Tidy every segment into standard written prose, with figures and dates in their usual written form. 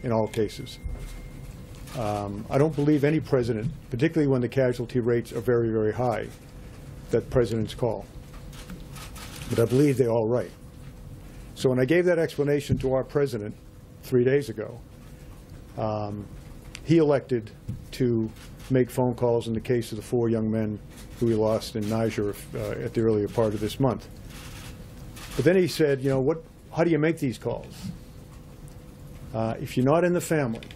in all cases. I don't believe any president, particularly when the casualty rates are very, very high, that presidents call. But I believe they're all right. So when I gave that explanation to our president 3 days ago, he elected to make phone calls in the case of the 4 young men who we lost in Niger at the earlier part of this month. But then he said, you know, how do you make these calls? If you're not in the family,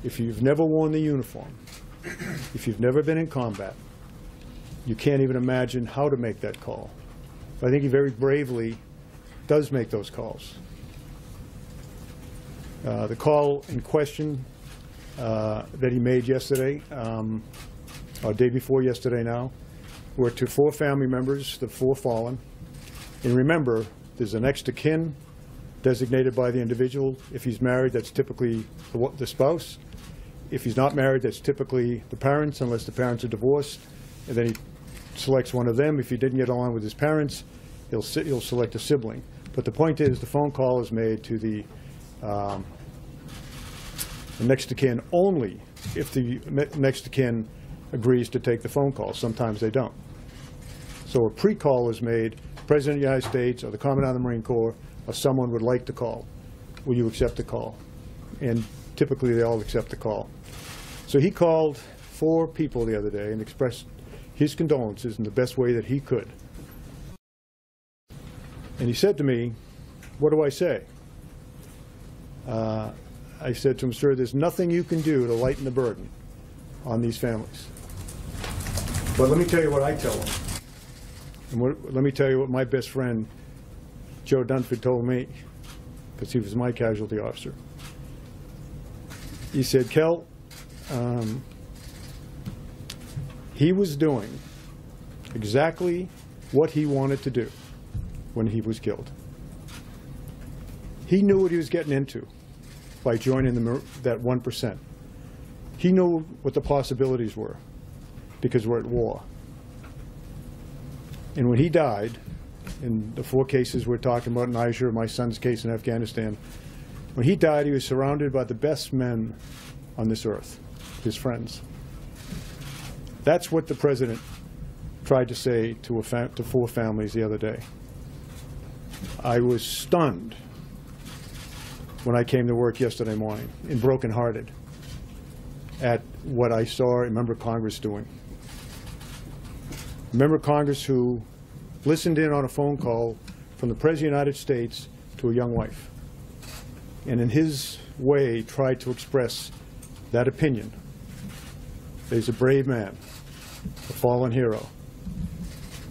if you've never worn the uniform, if you've never been in combat, you can't even imagine how to make that call. But I think he very bravely does make those calls. The call in question that he made yesterday, or day before yesterday now, were to 4 family members, the 4 fallen. And remember, there's an next of kin designated by the individual. If he's married, that's typically the spouse. If he's not married, that's typically the parents, unless the parents are divorced. And then he selects one of them. If he didn't get along with his parents, he'll select a sibling. But the point is, the phone call is made to the next of kin only if the next of kin agrees to take the phone call. Sometimes they don't. So a pre-call is made. The President of the United States or the Commandant of the Marine Corps or someone would like to call. Will you accept the call? And typically they all accept the call. So he called 4 people the other day and expressed his condolences in the best way that he could. And he said to me, what do I say? I said to him, sir, there's nothing you can do to lighten the burden on these families. But let me tell you what I tell them. And let me tell you what my best friend, Joe Dunford, told me, because he was my casualty officer. He said, Kel, he was doing exactly what he wanted to do when he was killed. He knew what he was getting into by joining that 1%. He knew what the possibilities were because we're at war. And when he died, in the 4 cases we're talking about, Niger, my son's case in Afghanistan, when he died, he was surrounded by the best men on this earth, his friends. That's what the President tried to say to 4 families the other day. I was stunned when I came to work yesterday morning and brokenhearted at what I saw a member of Congress doing. A member of Congress who listened in on a phone call from the President of the United States to a young wife, and in his way tried to express that opinion. He's a brave man, a fallen hero.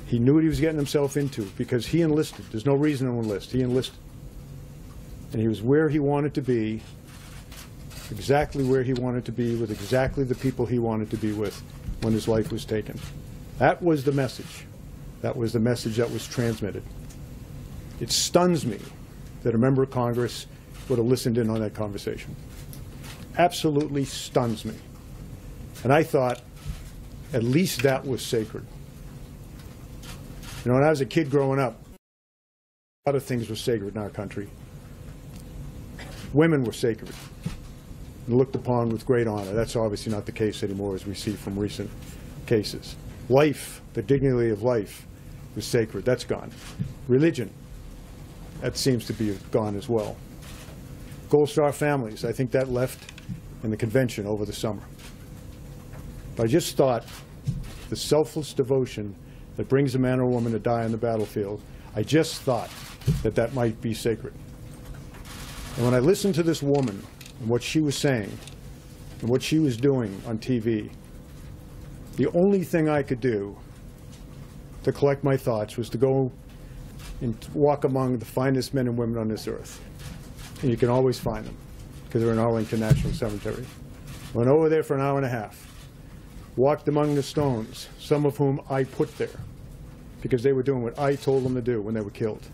He knew what he was getting himself into because he enlisted. There's no reason to enlist. He enlisted. And he was where he wanted to be, exactly where he wanted to be, with exactly the people he wanted to be with when his life was taken. That was the message. That was the message that was transmitted. It stuns me that a member of Congress would have listened in on that conversation. Absolutely stuns me. And I thought, at least that was sacred. You know, when I was a kid growing up, a lot of things were sacred in our country. Women were sacred and looked upon with great honor. That's obviously not the case anymore, as we see from recent cases. Life, the dignity of life, was sacred. That's gone. Religion, that seems to be gone as well. Gold Star families, I think that left in the convention over the summer. But I just thought the selfless devotion that brings a man or woman to die on the battlefield, I just thought that that might be sacred. And when I listened to this woman and what she was saying and what she was doing on TV, the only thing I could do to collect my thoughts was to go and walk among the finest men and women on this earth. And you can always find them because they're in Arlington National Cemetery. Went over there for an hour and a half. Walked among the stones, some of whom I put there because they were doing what I told them to do when they were killed.